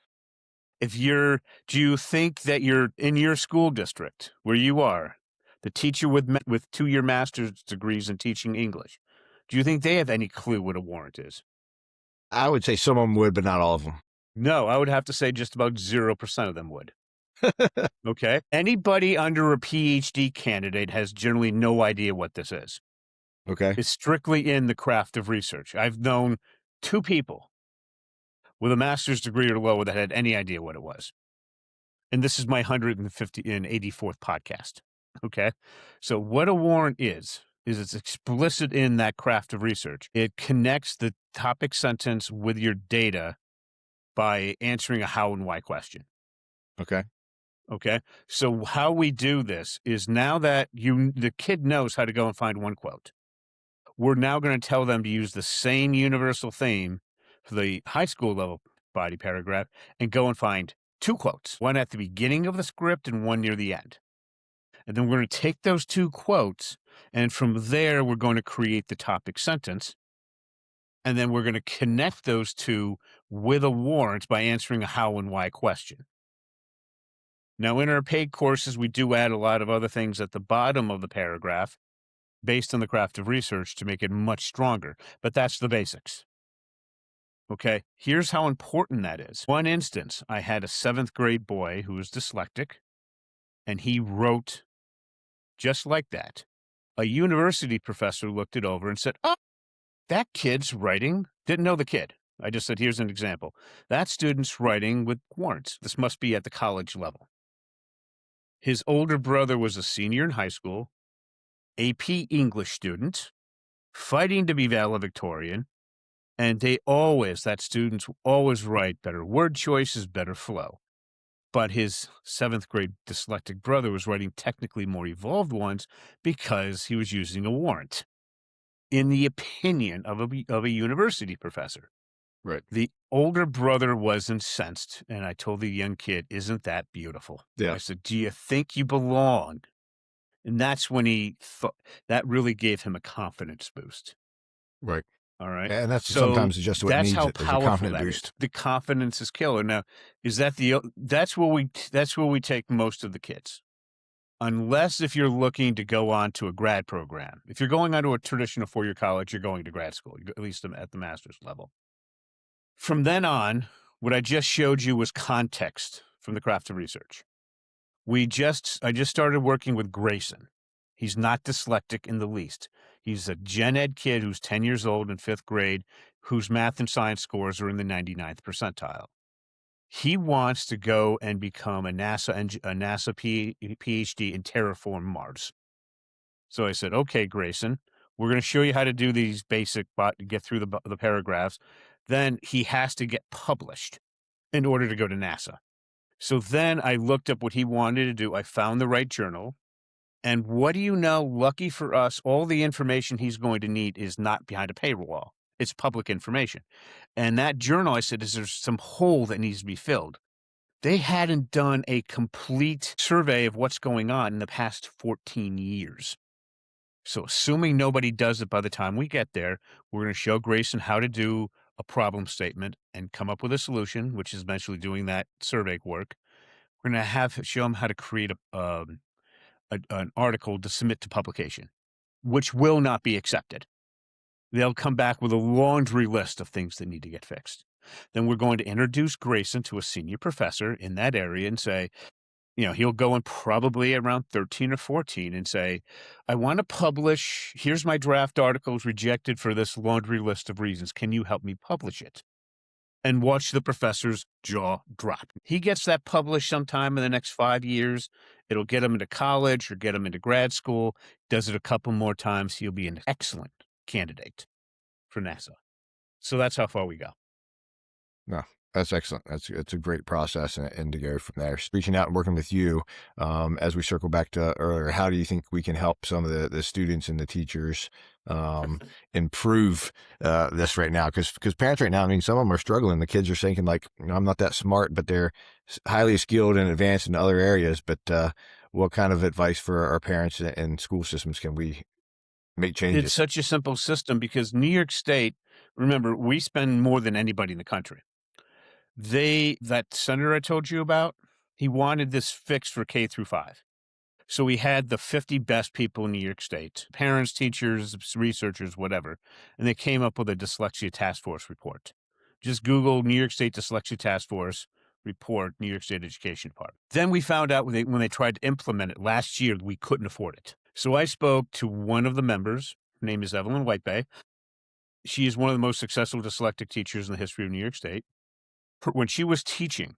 B: Do you think that you're in your school district where you are, the teacher with 2-year master's degrees in teaching English, do you think they have any clue what a warrant is?
A: I would say some of them would, but not all of them.
B: No, I would have to say just about 0% of them would. Okay. Anybody under a PhD candidate has generally no idea what this is.
A: Okay.
B: It's strictly in the craft of research. I've known 2 people with a master's degree or lower that had any idea what it was. And this is my 184th podcast. Okay. So what a warrant is it's explicit in that craft of research. It connects the topic sentence with your data by answering a how and why question.
A: Okay.
B: Okay. So how we do this is, now that the kid knows how to go and find one quote, we're now going to tell them to use the same universal theme for the high school level body paragraph and go and find 2 quotes, one at the beginning of the script and one near the end. And then we're going to take those 2 quotes, and from there, we're going to create the topic sentence. And then we're going to connect those 2 with a warrant by answering a how and why question. Now, in our paid courses, we do add a lot of other things at the bottom of the paragraph based on the craft of research to make it much stronger, but that's the basics. Okay, here's how important that is. One instance, I had a 7th grade boy who was dyslexic, and he wrote just like that. A university professor looked it over and said, "Oh, that kid's writing." Didn't know the kid. I just said, "Here's an example. That student's writing with warrants. This must be at the college level." His older brother was a senior in high school, AP English student, fighting to be valedictorian, and that students always write better word choices, better flow. But his 7th grade dyslexic brother was writing technically more evolved ones because he was using a warrant, in the opinion of a university professor.
A: Right.
B: The older brother was incensed, and I told the young kid, "Isn't that beautiful?"
A: Yeah.
B: I said, "Do you think you belong?" And that's when he thought that really gave him a confidence boost.
A: Right.
B: All right.
A: And that's
B: So
A: sometimes just what
B: that's
A: needs
B: how
A: it, is a
B: powerful
A: confident
B: that is.
A: boost.
B: The confidence is killer. Now, is that that's where we take most of the kids. Unless if you're looking to go on to a grad program. If you're going on to a traditional 4-year college, you're going to grad school, at least at the master's level. From then on, what I just showed you was context from the craft of research. I just started working with Grayson. He's not dyslexic in the least. He's a gen ed kid who's 10 years old in 5th grade, whose math and science scores are in the 99th percentile. He wants to go and become a NASA PhD in terraform Mars. So I said, "Okay, Grayson, we're going to show you how to do these basic, get through the paragraphs. Then he has to get published in order to go to NASA." So then I looked up what he wanted to do. I found the right journal. And what do you know? Lucky for us, all the information he's going to need is not behind a paywall. It's public information. And that journal, I said, is there some hole that needs to be filled? They hadn't done a complete survey of what's going on in the past 14 years. So assuming nobody does it by the time we get there, we're going to show Grayson how to do a problem statement and come up with a solution, which is eventually doing that survey work. We're going to show him how to create an article to submit to publication, which will not be accepted. They'll come back with a laundry list of things that need to get fixed. Then we're going to introduce Grayson to a senior professor in that area and say, he'll go in probably around 13 or 14 and say, "I want to publish. Here's my draft articles rejected for this laundry list of reasons. Can you help me publish it?" And watch the professor's jaw drop. He gets that published sometime in the next 5 years. It'll get him into college or get him into grad school. Does it a couple more times, he'll be an excellent candidate for NASA. So that's how far we go.
A: No, that's excellent. It's a great process, and to go from there. Reaching out and working with you, as we circle back to earlier, how do you think we can help some of the students and the teachers improve this right now? Because parents right now, I mean, some of them are struggling. The kids are thinking like, I'm not that smart, but they're highly skilled and advanced in other areas. But what kind of advice for our parents and school systems can we make
B: It's
A: changes?
B: such a simple system because New York State, remember, we spend more than anybody in the country. That senator I told you about, he wanted this fixed for K through 5. So we had the 50 best people in New York State, parents, teachers, researchers, whatever, and they came up with a dyslexia task force report. Just Google New York State Dyslexia Task Force report, New York State Education Department. Then we found out when they tried to implement it last year, we couldn't afford it. So I spoke to one of the members. Her name is Evelyn Whitebay. She is one of the most successful dyslexic teachers in the history of New York State. When she was teaching,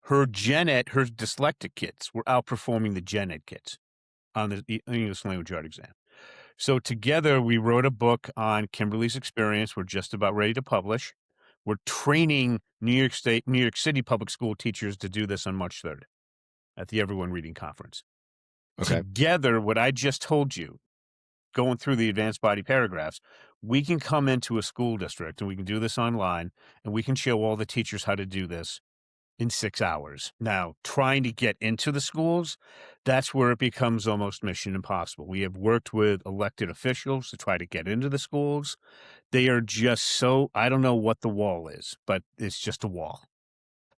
B: her dyslexic kids were outperforming the gen ed kids on the English language art exam. So together we wrote a book on Kimberly's experience. We're just about ready to publish. We're training New York City public school teachers to do this on March 3rd at the Everyone Reading Conference.
A: Okay.
B: Together, what I just told you, going through the advanced body paragraphs, we can come into a school district and we can do this online and we can show all the teachers how to do this in 6 hours. Now, trying to get into the schools, that's where it becomes almost mission impossible. We have worked with elected officials to try to get into the schools. They are just so, I don't know what the wall is, but it's just a wall.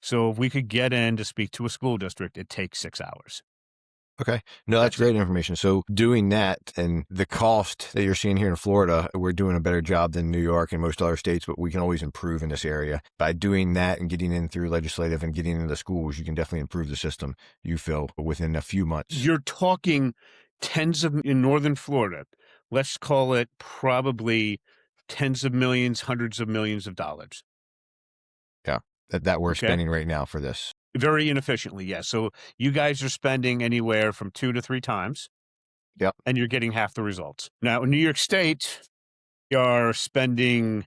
B: So if we could get in to speak to a school district, it takes 6 hours.
A: Okay. No, that's great information. So doing that and the cost that you're seeing here in Florida, we're doing a better job than New York and most other states, but we can always improve in this area. By doing that and getting in through legislative and getting into the schools, you can definitely improve the system, you feel, within a few months.
B: You're talking in northern Florida, let's call it probably tens of millions, hundreds of millions of dollars.
A: Yeah. That we're
B: Okay.
A: spending right now for this.
B: Very inefficiently, yes. So you guys are spending anywhere from 2 to 3 times.
A: Yep.
B: And you're getting half the results. Now, in New York State, we are spending,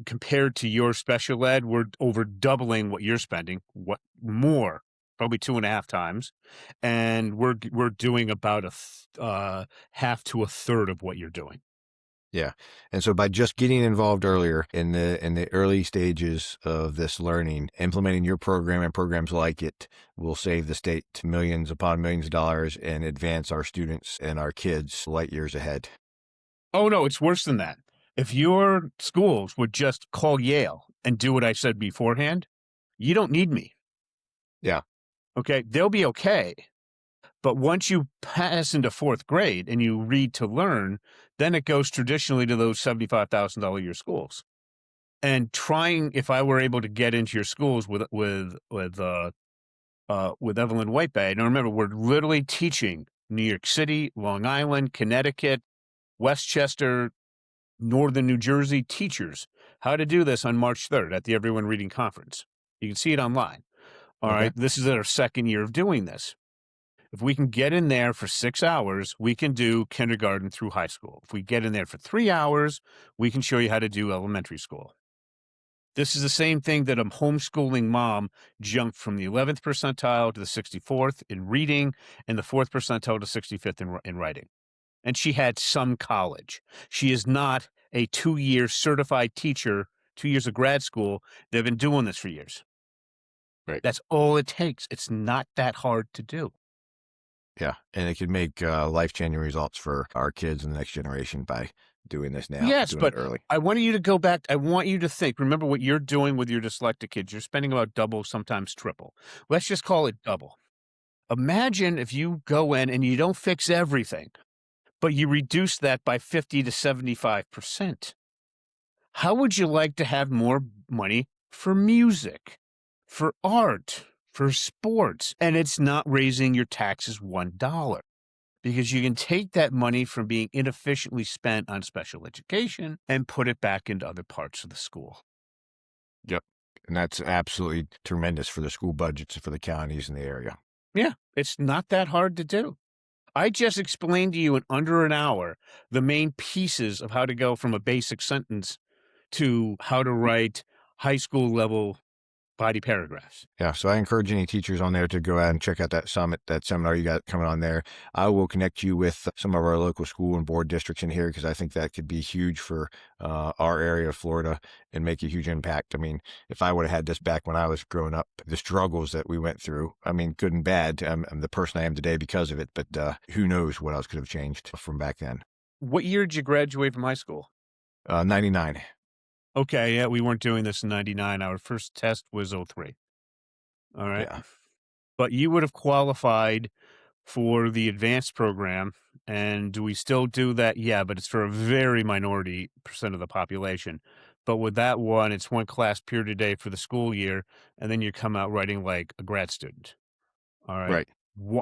B: compared to your special ed, we're over doubling what you're spending. What more? Probably 2.5 times. And we're doing about half to a third of what you're doing.
A: Yeah. And so by just getting involved earlier in the early stages of this learning, implementing your program and programs like it will save the state millions upon millions of dollars and advance our students and our kids light years ahead.
B: Oh, no, it's worse than that. If your schools would just call Yale and do what I said beforehand, you don't need me.
A: Yeah.
B: Okay. They'll be okay. But once you pass into 4th grade and you read to learn, then it goes traditionally to those $75,000 a year schools. And if I were able to get into your schools with Evelyn Whitebay, now remember, we're literally teaching New York City, Long Island, Connecticut, Westchester, Northern New Jersey teachers how to do this on March 3rd at the Everyone Reading Conference. You can see it online. All right. This is our 2nd year of doing this. If we can get in there for 6 hours, we can do kindergarten through high school. If we get in there for 3 hours, we can show you how to do elementary school. This is the same thing that a homeschooling mom jumped from the 11th percentile to the 64th in reading and the 4th percentile to 65th in writing. And she had some college. She is not a 2-year certified teacher, 2 years of grad school. They've been doing this for years.
A: Right.
B: That's all it takes. It's not that hard to do.
A: Yeah. And it could make life-changing results for our kids and the next generation by doing this now.
B: Yes,
A: doing
B: but
A: it early.
B: I want you to go back. I want you to think. Remember what you're doing with your dyslexic kids. You're spending about double, sometimes triple. Let's just call it double. Imagine if you go in and you don't fix everything, but you reduce that by 50 to 75%. How would you like to have more money for music, for art, for sports? And it's not raising your taxes $1. Because you can take that money from being inefficiently spent on special education and put it back into other parts of the school.
A: Yep. And that's absolutely tremendous for the school budgets and for the counties in the area.
B: Yeah, it's not that hard to do. I just explained to you in under an hour the main pieces of how to go from a basic sentence to how to write high school level body paragraphs.
A: Yeah, so I encourage any teachers on there to go out and check out that seminar you got coming on there. I will connect you with some of our local school and board districts in here because I think that could be huge for our area of Florida and make a huge impact. I mean, if I would have had this back when I was growing up, the struggles that we went through, I mean, good and bad, I'm the person I am today because of it, but who knows what else could have changed from back then.
B: What year did you graduate from high school?
A: 99.
B: Okay, yeah, we weren't doing this in 99. Our first test was '03. All right.
A: Yeah,
B: But you would have qualified for the advanced program. And do we still do that? Yeah, but it's for a very minority percent of the population. But with that one, it's one class period a day for the school year, and then you come out writing like a grad student. All right.
A: right.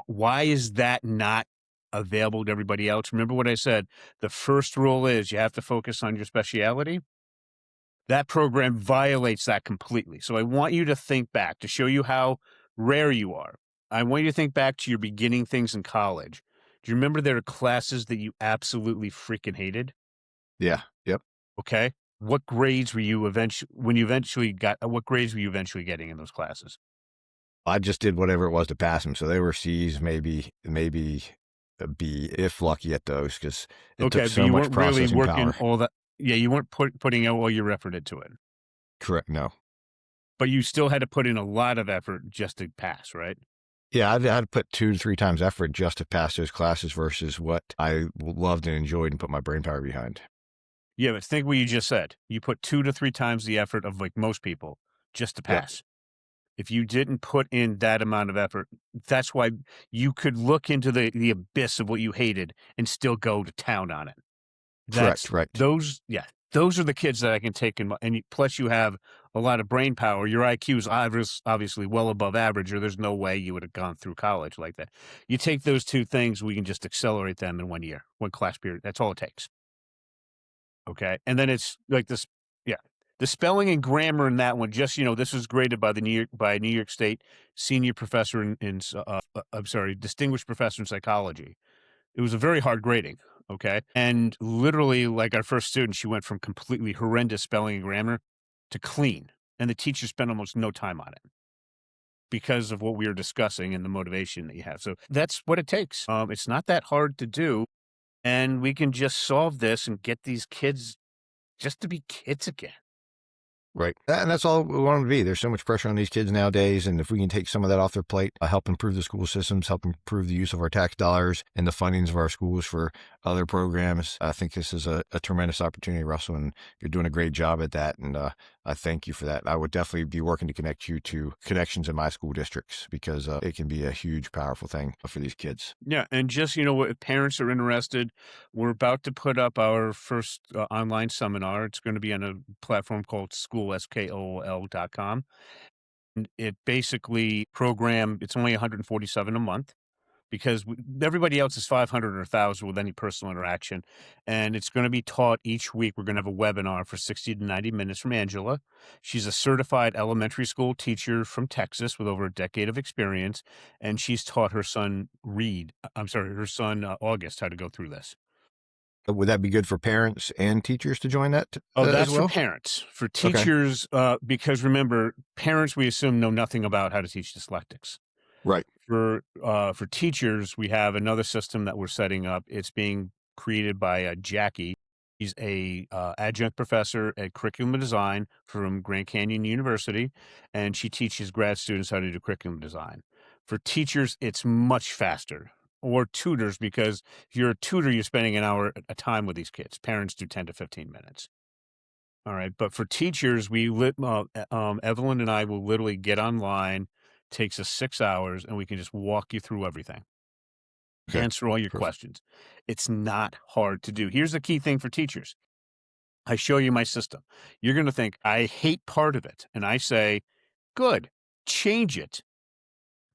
B: Why is that not available to everybody else? Remember what I said? The first rule is you have to focus on your speciality. That program violates that completely. So I want you to think back to show you how rare you are. I want you to think back to your beginning things in college. Do you remember there are classes that you absolutely freaking hated?
A: Yeah, yep.
B: Okay. What grades were you what grades were you eventually getting in those classes?
A: I just did whatever it was to pass them. So they were C's, maybe a B, if lucky at those, because it took
B: Okay, but
A: so
B: you
A: much
B: weren't really
A: processing
B: working
A: power.
B: all that. Yeah, you weren't putting out all your effort into it,
A: Correct. No.
B: but you still had to put in a lot of effort just to pass, right?
A: Yeah, I'd put 2 to 3 times effort just to pass those classes versus what I loved and enjoyed and put my brain power behind.
B: Yeah, but think what you just said. You put 2 to 3 times the effort of, like, most people just to
A: Yep.
B: pass. If you didn't put in that amount of effort, that's why you could look into the abyss of what you hated and still go to town on it.
A: Correct.
B: That's
A: Right.
B: those are the kids that I can take in my plus you have a lot of brain power. Your IQ is obviously well above average, or there's no way you would have gone through college like that. You take those 2 things, we can just accelerate them in 1 year, 1 class period. That's all it takes. Okay, and then it's like this yeah. The spelling and grammar in that one, just, this was graded by New York State senior professor I'm sorry, distinguished professor in psychology. It was a very hard grading, okay? And literally, like our first student, she went from completely horrendous spelling and grammar to clean, and the teacher spent almost no time on it because of what we were discussing and the motivation that you have. So that's what it takes. It's not that hard to do, and we can just solve this and get these kids just to be kids again.
A: Right. And that's all we want them to be. There's so much pressure on these kids nowadays. And if we can take some of that off their plate, help improve the school systems, help improve the use of our tax dollars and the fundings of our schools for other programs, I think this is a tremendous opportunity, Russell, and you're doing a great job at that. And I thank you for that. I would definitely be working to connect you to connections in my school districts because it can be a huge, powerful thing for these kids.
B: Yeah, and just, if parents are interested, we're about to put up our first online seminar. It's going to be on a platform called school.com. And it basically it's only 147 a month because everybody else is 500 or 1,000 with any personal interaction. And it's going to be taught each week. We're going to have a webinar for 60 to 90 minutes from Angela. She's a certified elementary school teacher from Texas with over a decade of experience. And she's taught her son August how to go through this.
A: Would that be good for parents and teachers to join that
B: Oh,
A: as
B: that's for
A: well?
B: parents. For
A: Okay.
B: teachers, because remember, parents, we assume, know nothing about how to teach dyslexics.
A: Right.
B: For teachers, we have another system that we're setting up. It's being created by Jackie. He's a adjunct professor at curriculum design from Grand Canyon University, and she teaches grad students how to do curriculum design. For teachers, it's much faster. Or tutors, because if you're a tutor, you're spending an hour at a time with these kids. Parents do 10 to 15 minutes. All right. But for teachers, Evelyn and I will literally get online, takes us 6 hours, and we can just walk you through everything,
A: Okay.
B: answer all your
A: Perfect.
B: questions. It's not hard to do. Here's the key thing for teachers. I show you my system. You're going to think, I hate part of it. And I say, good, change it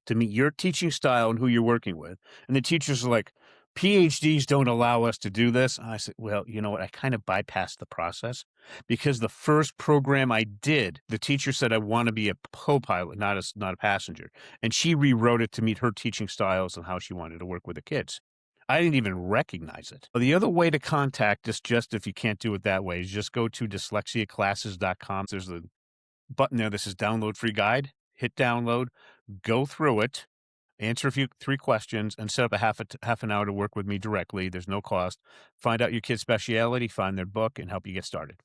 B: to meet your teaching style and who you're working with. And the teachers are like, PhDs don't allow us to do this. And I said, well, you know what? I kind of bypassed the process because the first program I did, the teacher said, I want to be a co-pilot, not a passenger. And she rewrote it to meet her teaching styles and how she wanted to work with the kids. I didn't even recognize it. The other way to contact us, just if you can't do it that way, is just go to dyslexiaclasses.com. There's a button there that says download free guide. Hit download, go through it, answer three questions, and set up a half an hour to work with me directly. There's no cost. Find out your kid's speciality, find their book, and help you get started.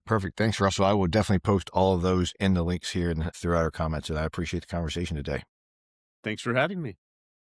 A: Perfect. Thanks, Russell. I will definitely post all of those in the links here and throughout our comments, and I appreciate the conversation today.
B: Thanks for having me.